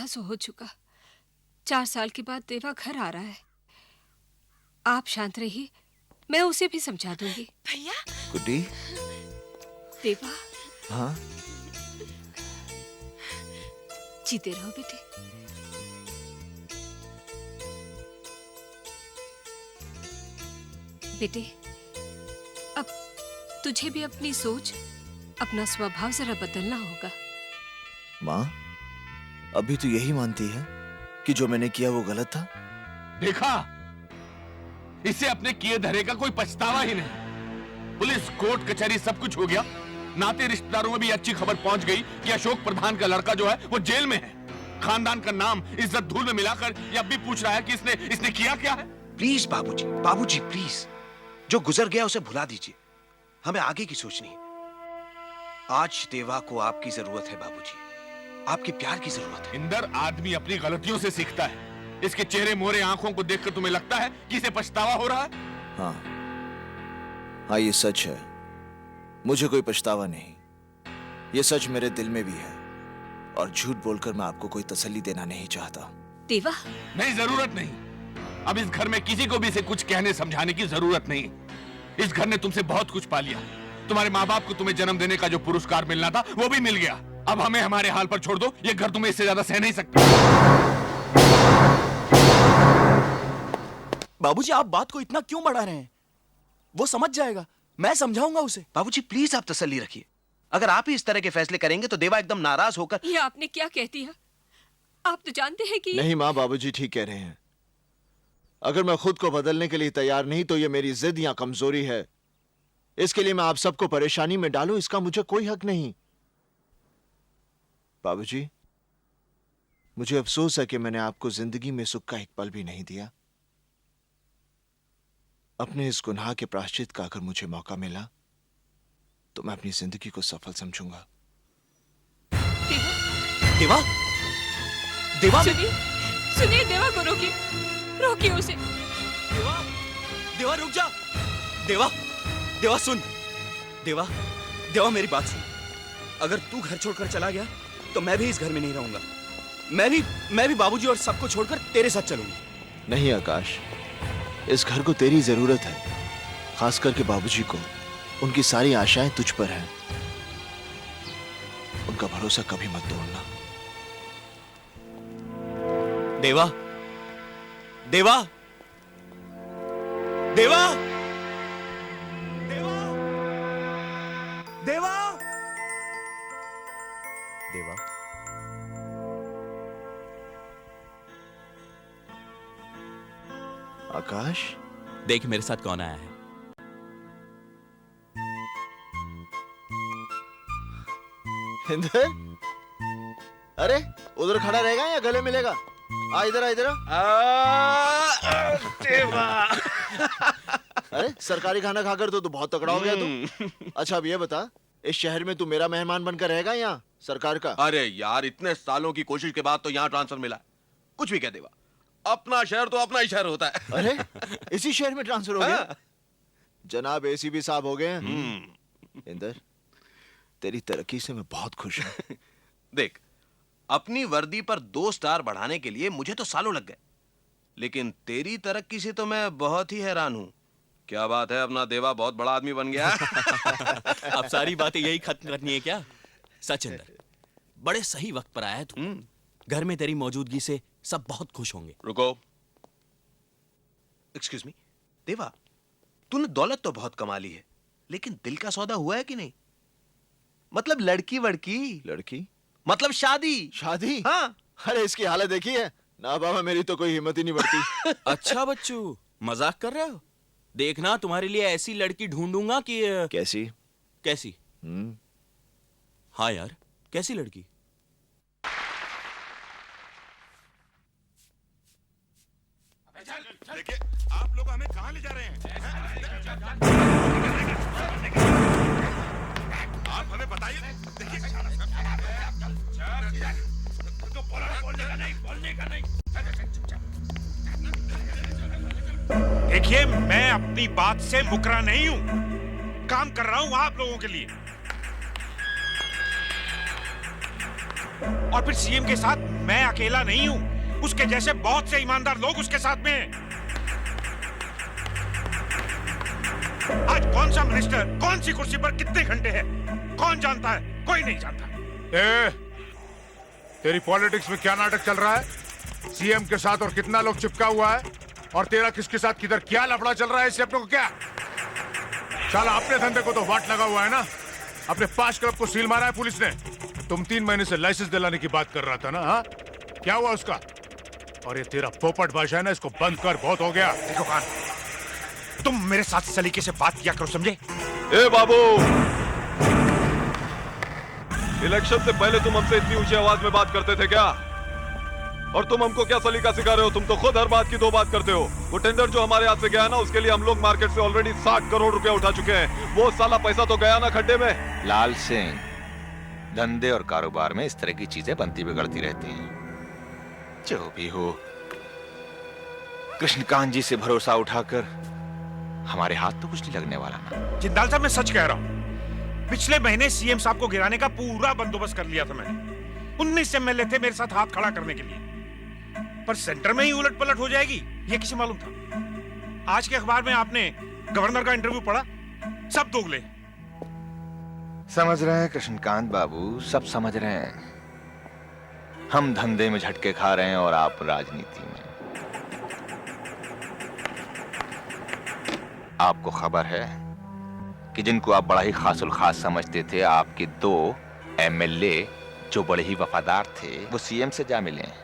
था सो हो चुका। 4 साल के बाद देवा घर आ रहा है। आप शांत रहिए, मैं उसे भी समझा दूंगी। भैया। गुड्डी। देवा। हाँ। जीते रहो बेटे। बेटे, अब तुझे भी अपनी सोच, अपना स्वभाव जरा बदलना होगा। माँ, अभी तो यही मानती है कि जो मैंने किया वो गलत था? देखा, इसे अपने किए धरे का कोई पछतावा ही नहीं। पुलिस, कोर्ट कचहरी सब कुछ हो गया, नाते रिश्तेदारों में भी अच्छी खबर पहुंच गई कि अशोक प्रधान का लड़का जो है वो जेल में है। खानदान का नाम इज्जत धूल में मिलाकर ये अब भी पूछ रहा है कि इसने किया क्या है। प्लीज बाबूजी, बाबूजी प्लीज, जो गुजर गया उसे भुला दीजिए, हमें आगे की सोचनी है। आज देवा को आपकी जरूरत है बाबूजी, आपके प्यार की जरूरत है। इंदर, आदमी अपनी गलतियों से सीखता है। इसके चेहरे मोहरे आंखों को देखकर तुम्हें लगता है कि इसे पछतावा हो रहा है? हाँ, ये सच है, मुझे कोई पछतावा नहीं। ये सच मेरे दिल में भी है, और झूठ बोलकर मैं आपको कोई तसल्ली देना नहीं चाहता। देवा। नहीं, जरूरत नहीं। अब इस घर में किसी को भी इसे कुछ कहने समझाने की जरूरत नहीं। इस घर ने तुमसे बहुत कुछ पा लिया। तुम्हारे माँ बाप को तुम्हें जन्म देने का जो पुरस्कार मिलना था वो भी मिल गया। अब हमें हमारे हाल पर छोड़ दो, ये घर तुम्हें इससे ज्यादा सह नहीं सकता। बाबूजी, आप बात को इतना क्यों बढ़ा रहे हैं? वो समझ जाएगा, मैं समझाऊंगा उसे। बाबूजी प्लीज आप तसल्ली रखिए, अगर आप ही इस तरह के फैसले करेंगे तो देवा एकदम नाराज होकर। ये आपने क्या कह दिया? आप तो जानते हैं कि नहीं माँ, बाबूजी ठीक कह रहे हैं। अगर मैं खुद को बदलने के लिए तैयार नहीं तो ये मेरी जिद या कमजोरी है। इसके लिए मैं आप सबको परेशानी में डालूं, इसका मुझे कोई हक नहीं। बाबूजी, मुझे अफसोस है कि मैंने आपको जिंदगी में सुख का एक पल भी नहीं दिया। अपने इस गुनाह के प्रायश्चित का अगर मुझे मौका मिला तो मैं अपनी जिंदगी को सफल समझूंगा। देवा, देवा, सुनिए, देवा को रोकिए उसे। देवा, देवा रुक जा। देवा, देवा सुन। देवा, देवा मेरी बात सुन। अगर तू घर छोड़कर चला गया तो मैं भी इस घर में नहीं रहूंगा। मैं भी बाबूजी और सबको छोड़कर तेरे साथ चलूंगा। नहीं आकाश, इस घर को तेरी जरूरत है, खास करके बाबूजी को। उनकी सारी आशाएं तुझ पर हैं। उनका भरोसा कभी मत तोड़ना। देवा, देवा, देवा, देवा, देवा, देवा। आकाश, देख मेरे साथ कौन आया है। इंदर, अरे उधर खड़ा रहेगा या गले मिलेगा? आ इधर, आ इधर। अरे सरकारी खाना खाकर तो तू बहुत तगड़ा हो गया तू। अच्छा अब ये बता, इस शहर में तू मेरा मेहमान बनकर रहेगा या सरकार का? अरे यार, इतने सालों की कोशिश के बाद तो यहाँ ट्रांसफर मिला है। कुछ भी कह देवा, अपना शहर तो अपना ही शहर होता है। अरे इसी शहर में ट्रांसफर हो गया? जनाब एसीपी साहब हो गए। इंदर, तेरी तरक्की से मैं बहुत खुश हूँ। देख, अपनी वर्दी पर 2 स्टार बढ़ाने के लिए मुझे तो सालों लग गए, लेकिन तेरी तरक्की से तो मैं बहुत ही हैरान हूँ। क्या बात है, अपना देवा बहुत बड़ा आदमी बन गया। अब सारी बातें यही खत्म करनी है क्या? सचिंदर, बड़े सही वक्त पर आया है तू। घर में तेरी मौजूदगी से सब बहुत खुश होंगे। रुको, एक्सक्यूज मी, देवा, तूने दौलत तो बहुत कमा ली है, लेकिन दिल का सौदा हुआ है कि नहीं? मतलब लड़की वड़की। लड़की मतलब शादी। शादी? हाँ। अरे इसकी हालत देखी है ना बाबा, मेरी तो कोई हिम्मत ही नहीं बढ़ती। अच्छा बच्चू, मजाक कर रहे हो? देखना, तुम्हारे लिए ऐसी लड़की ढूंढूंगा कि कैसी? कैसी? हाँ यार, कैसी लड़की? देखिए, आप लोग हमें कहां ले जा रहे हैं? आप हमें बताइए। तो बोलने का नहीं। देखिए, मैं अपनी बात से मुकरा नहीं हूं, काम कर रहा हूं आप लोगों के लिए। और फिर सीएम के साथ मैं अकेला नहीं हूं, उसके जैसे बहुत से ईमानदार लोग उसके साथ में हैं। आज कौन सा मिनिस्टर कौन सी कुर्सी पर कितने घंटे है कौन जानता है? कोई नहीं जानता। तेरी पॉलिटिक्स में क्या नाटक चल रहा है? सीएम के साथ और कितना लोग चिपका हुआ है, और तेरा किसके साथ किधर क्या लफड़ा चल रहा है, इससे अपने को क्या? साला अपने धंधे को तो वाट लगा हुआ है ना। अपने 5 क्लब को सील मारा है पुलिस ने। तुम 3 महीने से लाइसेंस दिलाने की बात कर रहा था ना, हाँ? क्या हुआ उसका? और ये तेरा पोपट भाषा है ना, इसको बंद कर, बहुत हो गया। देखो खान, तुम मेरे साथ सलीके से बात किया करो, समझे? ए बाबू, इलेक्शन से पहले तुम हमसे इतनी ऊंची आवाज में बात करते थे क्या? और तुम हमको क्या सलीका सिखा रहे हो? तुम तो खुद हर बात की 2 बात करते हो। वो टेंडर जो हमारे हाथ से गया ना, उसके लिए हम लोग मार्केट से ऑलरेडी 60 करोड़ रुपया उठा चुके हैं। वो साला पैसा तो गया ना खड्डे में। लाल सिंह, धंधे और कारोबार में इस तरह की चीजें बनती बिगड़ती रहती हैं। जो भी हो, कृष्णकांत जी से भरोसा उठाकर हमारे हाथ तो कुछ नहीं लगने वाला ना। जिंदाल साहब, मैं सच कह रहा हूं। पिछले महीने सीएम साहब को गिराने का पूरा बंदोबस्त कर लिया था मैंने। 19 एमएलए थे मेरे साथ हाथ खड़ा करने के लिए, पर सेंटर में ही उलट पलट हो जाएगी ये किसे मालूम था? आज के अखबार में आपने गवर्नर का इंटरव्यू पढ़ा? सब दोगले। समझ रहे हैं कृष्णकांत बाबू, सब समझ रहे हैं। हम धंधे में झटके खा रहे हैं और आप राजनीति में। आपको खबर है कि जिनको आप बड़ा ही खासुल खास समझते थे, आपके 2 एमएलए जो बड़े ही वफादार थे, वो सीएम से जा मिले हैं।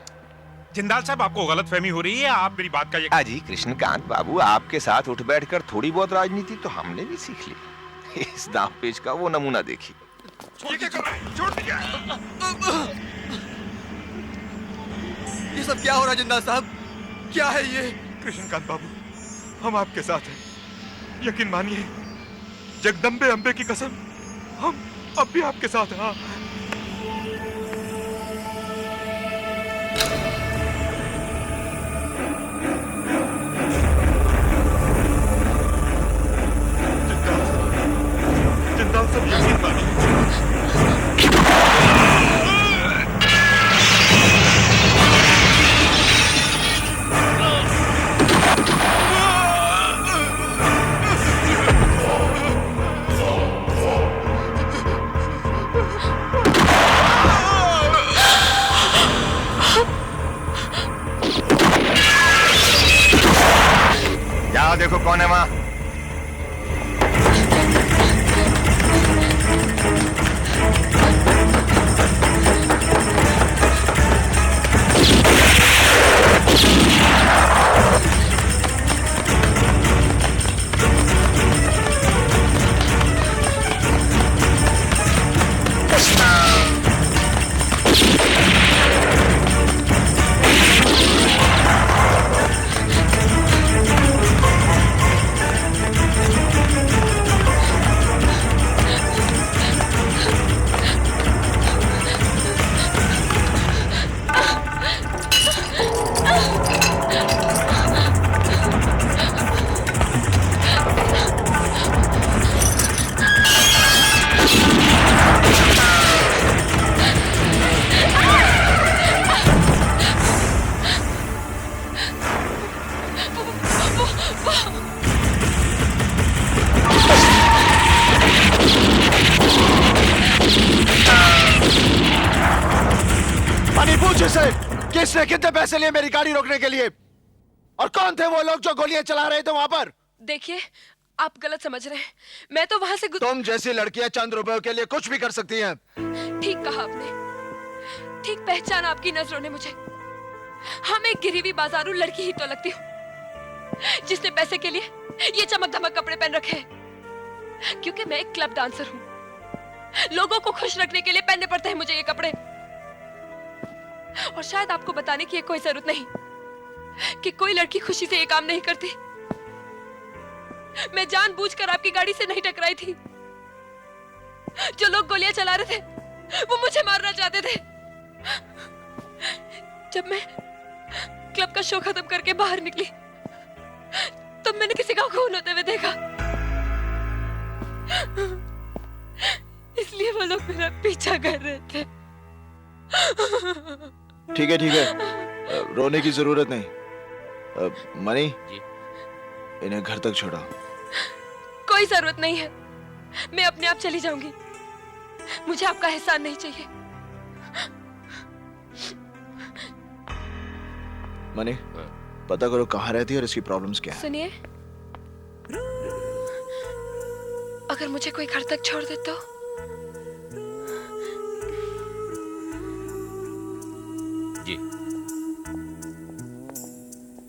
जिंदाल साहब, आपको गलतफहमी हो रही है। आप मेरी बात का ये जी कृष्णकांत बाबू, आपके साथ उठ बैठकर थोड़ी बहुत राजनीति तो हमने भी सीख ली। इस दांव पेच का वो नमूना देखिए। ये क्या कर रहा है? छोड़ दीजिए। ये सब क्या हो रहा है जिंदाल साहब? क्या है ये? कृष्णकांत बाबू, हम आपके साथ हैं। यकीन मानिए, जगदम्बे अंबे की कसम, हम अब भी आपके साथ हैं। हाँ। जिंदाल सब यकीन मानिए। जाओ देखो कौन है वहां। किसने कितने पैसे लिए मेरी गाड़ी रोकने के लिए? और कौन थे वो लोग जो गोलियां चला रहे थे वहां पर? देखिए, आप गलत समझ रहे हैं। मैं तो वहां से तुम जैसी लड़कियां चंद रुपयों के लिए कुछ भी कर सकती हैं। ठीक कहा आपने, ठीक पहचाना आपकी नजरों ने मुझे। हाँ, मैं गिरी हुई बाजारू लड़की ही तो लगती हूँ जिसने पैसे के लिए ये चमक धमक कपड़े पहन रखे हैं। क्योंकि मैं एक क्लब डांसर हूँ। लोगों को खुश रखने के लिए पहनने पड़ते हैं मुझे ये कपड़े। और शायद आपको बताने की कोई जरूरत नहीं कि कोई लड़की खुशी से ये काम नहीं करती। मैं जानबूझकर आपकी गाड़ी से नहीं टकराई थी। जो लोग गोलियां चला रहे थे वो मुझे मारना चाहते थे। जब मैं क्लब का शो खत्म करके बाहर निकली तब मैंने किसी का खून होते हुए देखा। इसलिए वो लोग मेरा पीछा कर रहे थे। ठीक है, रोने की जरूरत नहीं। मनी जी। इन्हें घर तक छोड़ो। कोई जरूरत नहीं है, मैं अपने आप चली जाऊंगी। मुझे आपका एहसान नहीं चाहिए। मनी पता करो कहाँ रहती है और इसकी प्रॉब्लम्स क्या है। सुनिए, अगर मुझे कोई घर तक छोड़ दे तो जी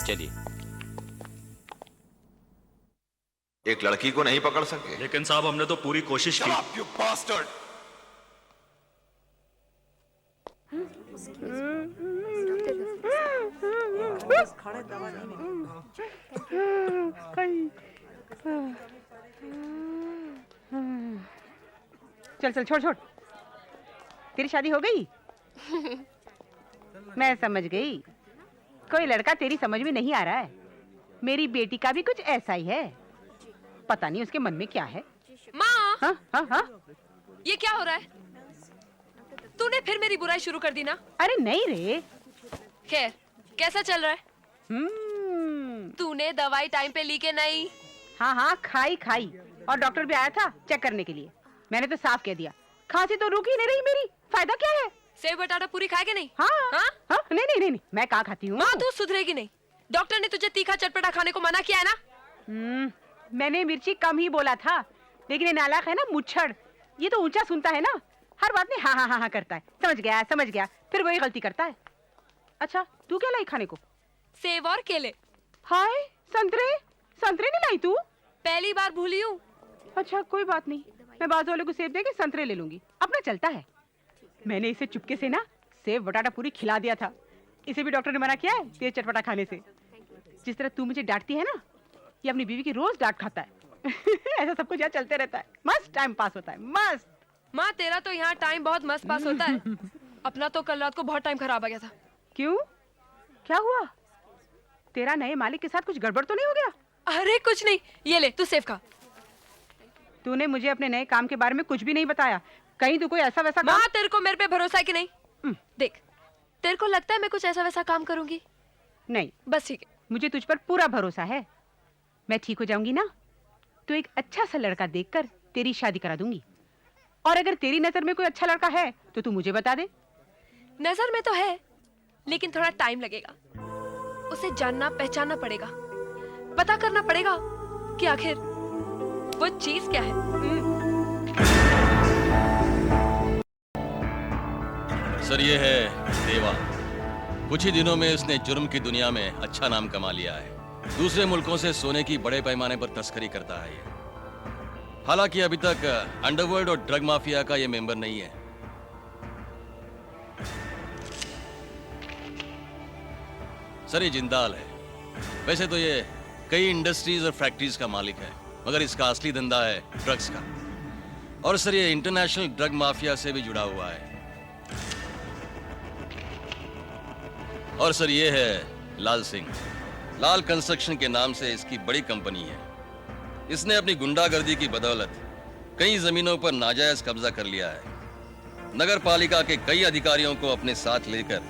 चलिए। एक लड़की को नहीं पकड़ सके? लेकिन साहब हमने तो पूरी कोशिश की। You bastard! चल चल छोड़ छोड़। तेरी शादी हो गई? मैं समझ गई, कोई लड़का तेरी समझ में नहीं आ रहा है। मेरी बेटी का भी कुछ ऐसा ही है, पता नहीं उसके मन में क्या है। माँ, हाँ हाँ हाँ, ये क्या हो रहा है? तूने फिर मेरी बुराई शुरू कर दी ना? अरे नहीं रे। खैर, कैसा चल रहा है? तूने दवाई टाइम पे ली के नहीं? हाँ हाँ, खाई खाई, और डॉक्टर भी आया था चेक करने के लिए। मैंने तो साफ कह दिया, खांसी तो रुक ही नहीं रही मेरी, फायदा क्या है? सेव बटाटा पूरी खाए के नहीं? हाँ हाँ? हाँ, नहीं नहीं नहीं, मैं कहाँ खाती हूँ। माँ, तू सुधरेगी नहीं। डॉक्टर ने तुझे तीखा चटपटा खाने को मना किया है ना? मैंने मिर्ची कम ही बोला था, लेकिन ये नालायक है ना मुच्छड़, ये तो ऊंचा सुनता है ना, हर बात में हाँ हाँ हाँ हाँ करता है। समझ गया, फिर वही गलती करता है। अच्छा, तू क्या लाई खाने को? सेव और केले। हाय, संतरे नहीं लाई तू? पहली बार भूली हूँ। अच्छा कोई बात नहीं, मैं बाजू वाले को सेब दे के संतरे ले लूंगी, अपना चलता है। मैंने इसे चुपके से ना सेब बटाटा पूरी खिला दिया था, इसे भी डॉक्टर ने मना किया है तेज चटपटा खाने से। जिस तरह तू मुझे डांटती है ना, ये अपनी बीवी की रोज डांट खाता है। ऐसा सब कुछ यहाँ चलते रहता है, मस्त टाइम पास होता है, मस्त। माँ, तेरा तो यहाँ टाइम बहुत मस्त पास होता है। अपना तो कल रात को बहुत टाइम खराब आ गया था। क्यों, क्या हुआ? तेरा नए मालिक के साथ कुछ गड़बड़ तो नहीं हो गया? अरे कुछ नहीं, ये ले तू सेव खा। तूने मुझे अपने नए काम के बारे में कुछ भी नहीं बताया, कहीं तू कोई ऐसा वैसा माँ, तेरे को मेरे पे भरोसा है कि नहीं? देख, तेरे को लगता है मैं कुछ ऐसा वैसा काम करूंगी? नहीं, बस ठीक है। मुझे तुझ पर पूरा भरोसा है। मैं ठीक हो जाऊंगी ना, तो एक अच्छा सा लड़का देखकर तेरी शादी करा दूंगी। और अगर तेरी नजर में कोई अच्छा लड़का है तो तू मुझे बता दे। नजर में तो है, लेकिन थोड़ा टाइम लगेगा। उसे जानना पहचानना पड़ेगा, पता करना पड़ेगा कि आखिर वो चीज क्या है। सर, ये है देवा। कुछ ही दिनों में इसने जुर्म की दुनिया में अच्छा नाम कमा लिया है। दूसरे मुल्कों से सोने की बड़े पैमाने पर तस्करी करता है ये। हालांकि अभी तक अंडरवर्ल्ड और ड्रग माफिया का ये मेंबर नहीं है। सर, ये जिंदाल है। वैसे तो ये कई इंडस्ट्रीज और फैक्ट्रीज का मालिक है, मगर इसका असली धंधा है ड्रग्स का। और सर, ये इंटरनेशनल ड्रग माफिया से भी जुड़ा हुआ है। और सर, ये है लाल सिंह। लाल कंस्ट्रक्शन के नाम से इसकी बड़ी कंपनी है। इसने अपनी गुंडागर्दी की बदौलत कई जमीनों पर नाजायज कब्जा कर लिया है। नगर पालिका के कई अधिकारियों को अपने साथ लेकर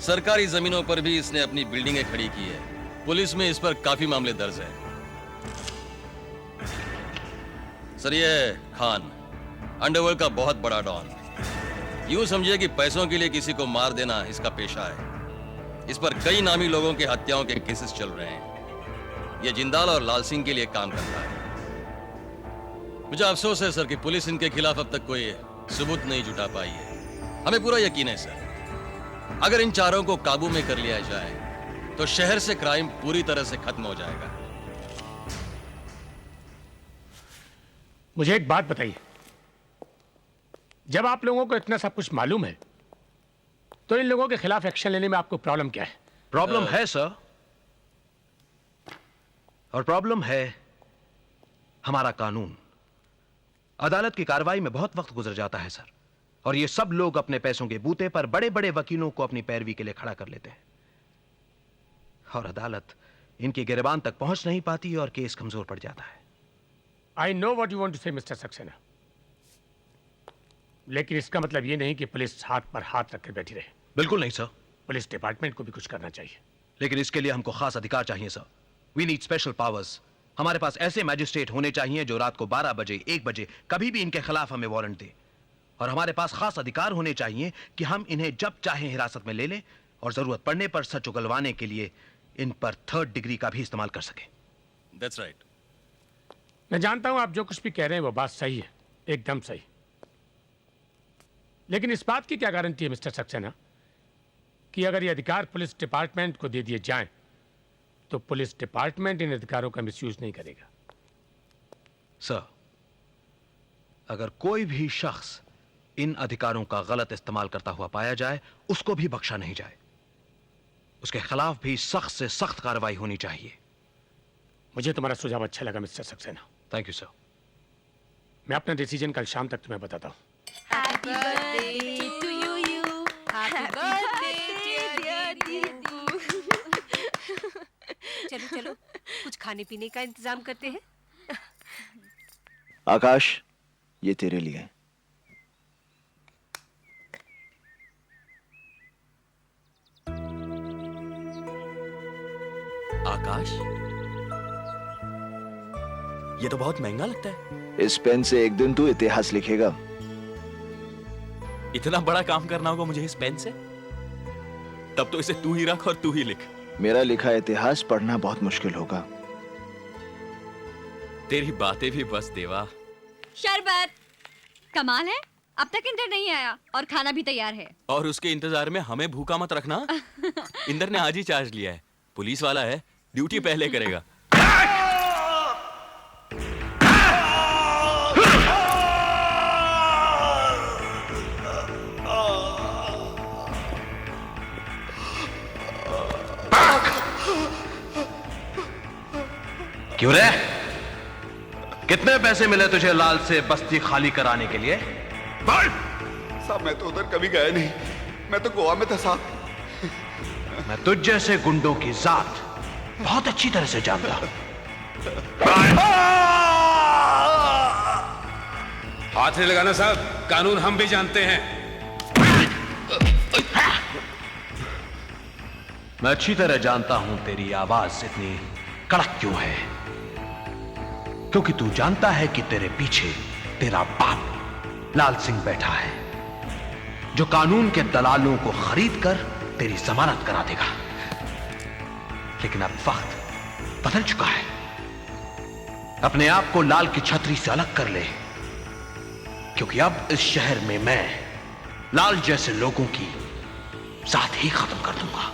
सरकारी जमीनों पर भी इसने अपनी बिल्डिंगें खड़ी की है। पुलिस में इस पर काफी मामले दर्ज है। सर, ये है खान, अंडरवर्ल्ड का बहुत बड़ा डॉन। यूं समझिए कि पैसों के लिए किसी को मार देना इसका पेशा है। इस पर कई नामी लोगों के हत्याओं के केसेस चल रहे हैं। यह जिंदाल और लाल सिंह के लिए काम करता है। मुझे अफसोस है सर कि पुलिस इनके खिलाफ अब तक कोई सबूत नहीं जुटा पाई है। हमें पूरा यकीन है सर, अगर इन चारों को काबू में कर लिया जाए तो शहर से क्राइम पूरी तरह से खत्म हो जाएगा। मुझे एक बात बताइए, जब आप लोगों को इतना सब कुछ मालूम है तो इन लोगों के खिलाफ एक्शन लेने में आपको प्रॉब्लम क्या है? प्रॉब्लम है सर, और प्रॉब्लम है हमारा कानून। अदालत की कार्रवाई में बहुत वक्त गुजर जाता है सर, और ये सब लोग अपने पैसों के बूते पर बड़े बड़े वकीलों को अपनी पैरवी के लिए खड़ा कर लेते हैं, और अदालत इनकी गिरबान तक पहुंच नहीं पाती और केस कमजोर पड़ जाता है। I know what you want to say, Mr. Saxena. लेकिन इसका मतलब ये नहीं कि पुलिस हाथ पर हाथ रखकर बैठी रहे। बिल्कुल नहीं सर। पुलिस डिपार्टमेंट को भी कुछ करना चाहिए। लेकिन इसके लिए हमको खास अधिकार चाहिए sir. We need special powers. हमारे पास ऐसे मैजिस्ट्रेट होने चाहिए जो रात को 12 बजे 1 बजे कभी भी इनके खिलाफ हमें वारंट दे। और हमारे पास खास अधिकार होने चाहिए कि हम इन्हें जब चाहें हिरासत में ले लें और जरूरत पड़ने पर सच उगलवाने के लिए इन पर 3rd डिग्री का भी इस्तेमाल कर सके। That's right. मैं जानता हूं आप जो कुछ भी कह रहे हैं वो बात सही है, एकदम सही। लेकिन इस बात की क्या गारंटी है मिस्टर सक्सेना कि अगर ये अधिकार पुलिस डिपार्टमेंट को दे दिए जाएं तो पुलिस डिपार्टमेंट इन अधिकारों का मिसयूज नहीं करेगा? सर, अगर कोई भी शख्स इन अधिकारों का गलत इस्तेमाल करता हुआ पाया जाए उसको भी बख्शा नहीं जाए। उसके खिलाफ भी सख्त से सख्त कार्रवाई होनी चाहिए। मुझे तुम्हारा सुझाव अच्छा लगा mister Saxena. Thank you sir. मैं अपना डिसीजन कल शाम तक तुम्हें बताता हूं। Happy birthday to you. Happy birthday dear Deepu. चलो चलो कुछ खाने पीने का इंतजाम करते हैं। आकाश, ये तेरे लिए। आकाश, ये तो बहुत महंगा लगता है। इस पेन से एक दिन तू इतिहास लिखेगा। इतना बड़ा काम करना होगा मुझे इस पेन से? तब तो इसे तू ही रख और तू ही लिख। मेरा लिखा इतिहास पढ़ना बहुत मुश्किल होगा। तेरी बातें भी बस देवा। शरबत। कमाल है, अब तक इंदर नहीं आया और खाना भी तैयार है। और उसके इंतजार में हमें भूखा मत रखना। इंदर ने आज ही चार्ज लिया है, पुलिस वाला है, ड्यूटी पहले करेगा। क्यों रे? कितने पैसे मिले तुझे लाल से बस्ती खाली कराने के लिए? साहब, मैं तो उधर कभी गया नहीं, मैं तो गोवा में था साहब। मैं तुझ जैसे गुंडों की जात बहुत अच्छी तरह से जानता हूं। हाथ नहीं लगाना साहब, कानून हम भी जानते हैं। मैं अच्छी तरह जानता हूं तेरी आवाज इतनी कड़क क्यों है। क्योंकि तू जानता है कि तेरे पीछे तेरा बाप लाल सिंह बैठा है, जो कानून के दलालों को खरीद कर तेरी जमानत करा देगा। लेकिन अब वक्त बदल चुका है। अपने आप को लाल की छतरी से अलग कर ले, क्योंकि अब इस शहर में मैं लाल जैसे लोगों की साथ ही खत्म कर दूंगा।